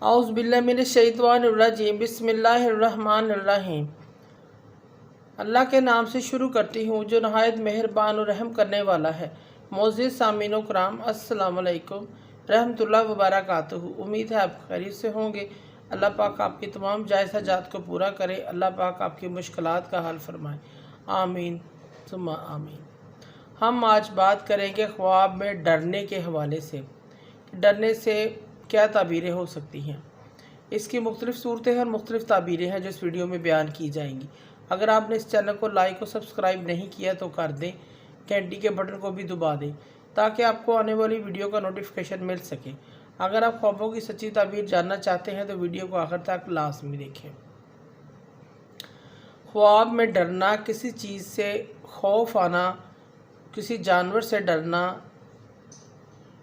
औज़ु बिल्लाहि मिनश्शैतानिर्रजीम बिस्मिल्लाहिर्रहमानिर्रहीम। अल्लाह के नाम से शुरू करती हूँ जो नहायत मेहरबान और रहम करने वाला है। मोअज़्ज़िज़ सामीनो कराम, अस्सलामु अलैकुम रहमतुल्लाहि व बरकातुहू। उम्मीद है आप खैरियत से होंगे। अल्लाह पाक आपकी तमाम जायज़ हाजात को पूरा करे। अल्लाह पाक आपकी मुश्किलात का हल फरमाए। आमीन सुम्मा आमीन। हम आज बात करेंगे ख्वाब में डरने के हवाले से। डरने से क्या ताबीरें हो सकती हैं, इसकी मुख्तलिफ़ सूरतें और मुख्तलिफ़ ताबीरें हैं जो इस वीडियो में बयान की जाएंगी। अगर आपने इस चैनल को लाइक और सब्सक्राइब नहीं किया तो कर दें, घंटी के बटन को भी दबा दें ताकि आपको आने वाली वीडियो का नोटिफिकेशन मिल सके। अगर आप ख्वाबों की सच्ची ताबीर जानना चाहते हैं तो वीडियो को आखिर तक लाजमी देखें। ख्वाब में डरना, किसी चीज़ से खौफ आना, किसी जानवर से डरना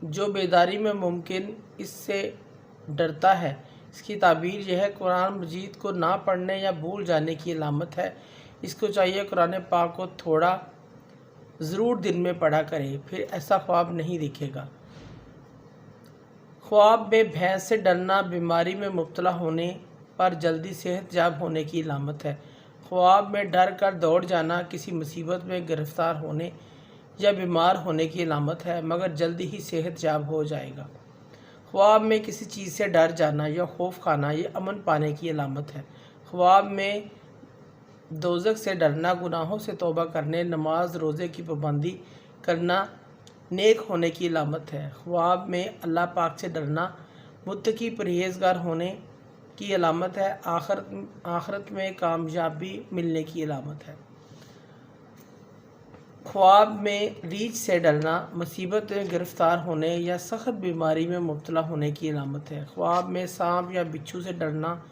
जो बेदारी में मुमकिन इससे डरता है, इसकी ताबीर यह है कुरान मजीद को ना पढ़ने या भूल जाने की अलामत है। इसको चाहिए कुरान पाक को थोड़ा ज़रूर दिन में पढ़ा करे, फिर ऐसा ख्वाब नहीं दिखेगा। ख्वाब में भैंस से डरना बीमारी में मुब्तला होने पर जल्दी सेहतयाब होने की अलामत है। ख्वाब में डर कर दौड़ जाना किसी मुसीबत में गिरफ़्तार होने या बीमार होने की अलामत है, मगर जल्दी ही सेहतयाब हो जाएगा। ख्वाब में किसी चीज़ से डर जाना या खौफ खाना ये अमन पाने की अलामत है। ख्वाब में दोज़ख से डरना गुनाहों से तौबा करने, नमाज रोज़े की पाबंदी करना नेक होने की अलामत है। ख्वाब में अल्लाह पाक से डरना मुत्तकी परहेज़गार होने की अलामत है। आखिरत में कामयाबी मिलने की अलामत है। ख्वाब में रीछ से डरना मुसीबत में गिरफ़्तार होने या सख्त बीमारी में मुब्तला होने की अलामत है। ख्वाब में सांप या बिच्छू से डरना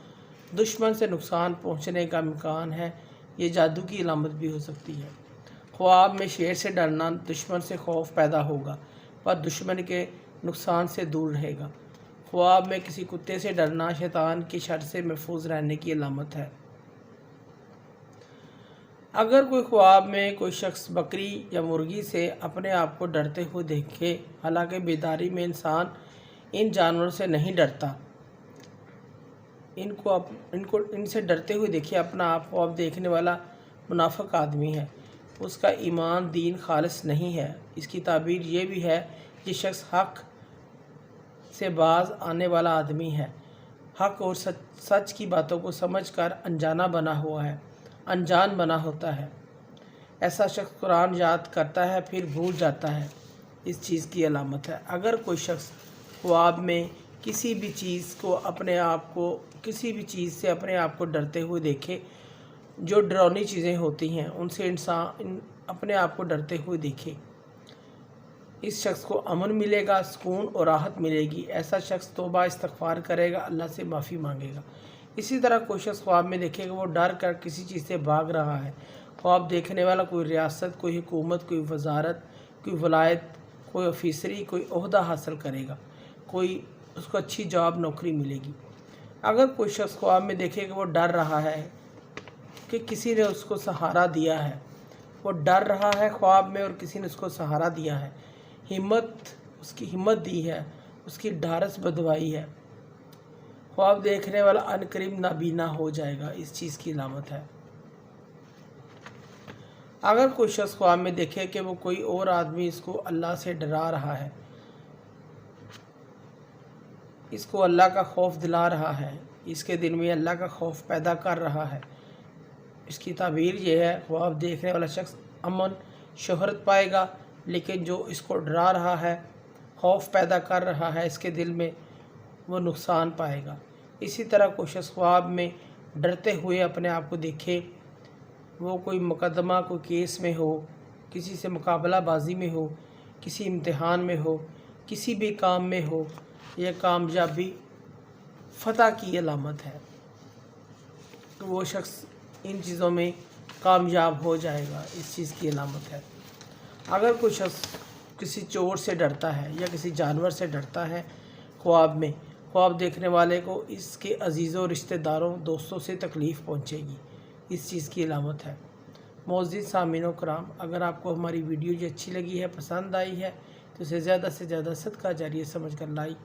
दुश्मन से नुकसान पहुंचने का इम्कान है, ये जादू की अलामत भी हो सकती है। ख्वाब में शेर से डरना दुश्मन से खौफ पैदा होगा पर दुश्मन के नुकसान से दूर रहेगा। ख्वाब में किसी कुत्ते से डरना शैतान की शर से महफूज रहने की अलामत है। अगर कोई ख्वाब में कोई शख्स बकरी या मुर्गी से अपने आप को डरते हुए देखे, हालांकि बेदारी में इंसान इन जानवरों से नहीं डरता, इनसे डरते हुए देखे अपना आप ख्वाब देखने वाला मुनाफिक आदमी है, उसका ईमान दीन खालिस नहीं है। इसकी ताबीर ये भी है कि शख्स हक़ से बाज आने वाला आदमी है, हक़ और सच की बातों को समझकर अनजान बना होता है। ऐसा शख्स कुरान याद करता है फिर भूल जाता है, इस चीज़ की अलामत है। अगर कोई शख्स ख्वाब में किसी भी चीज़ से अपने आप को डरते हुए देखे, जो डरावनी चीज़ें होती हैं उनसे इंसान अपने आप को डरते हुए देखे, इस शख्स को अमन मिलेगा, सुकून और राहत मिलेगी। ऐसा शख्स तौबा इस्तग़फ़ार करेगा, अल्लाह से माफ़ी मांगेगा। इसी तरह कोई शख्स ख्वाब में देखेगा वो डर कर किसी चीज़ से भाग रहा है। ख्वाब देखने वाला कोई रियासत, कोई हुकूमत, कोई वजारत, कोई वलायत, कोई ऑफिसरी, कोई ओहदा हासिल करेगा, कोई उसको अच्छी जॉब नौकरी मिलेगी। अगर कोई शख्स ख्वाब में देखेगा वो डर रहा है कि किसी ने उसको सहारा दिया है, वो डर रहा है ख्वाब में और किसी ने उसको सहारा दिया है, उसकी हिम्मत दी है, उसकी ढारस बदवाई है, ख्वाब देखने वाला अनकरीब नाबीना हो जाएगा, इस चीज़ की अलामत है। अगर कोई शख्स ख्वाब में देखे कि वो कोई और आदमी इसको अल्लाह से डरा रहा है, इसको अल्लाह का खौफ दिला रहा है, इसके दिल में अल्लाह का खौफ पैदा कर रहा है, इसकी ताबीर ये है ख्वाब देखने वाला शख्स अमन शोहरत पाएगा, लेकिन जो इसको डरा रहा है, खौफ पैदा कर रहा है, इसके दिल में वो नुकसान पाएगा। इसी तरह कोई शख्स ख्वाब में डरते हुए अपने आप को देखे, वो कोई मुकदमा, कोई केस में हो, किसी से मुकाबला बाजी में हो, किसी इम्तिहान में हो, किसी भी काम में हो, यह कामयाबी फ़तह की अलामत है, तो वो शख्स इन चीज़ों में कामयाब हो जाएगा, इस चीज़ की अलामत है। अगर कोई शख्स किसी चोर से डरता है या किसी जानवर से डरता है ख्वाब में, ख्वाब देखने वाले को इसके अजीज़ों, रिश्तेदारों, दोस्तों से तकलीफ़ पहुंचेगी, इस चीज़ की अलामत है। मोअज़्ज़िज़ सामीनो कराम, अगर आपको हमारी वीडियो जो अच्छी लगी है, पसंद आई है, तो इसे ज़्यादा से ज़्यादा सदका जारिया समझकर लाइक करें।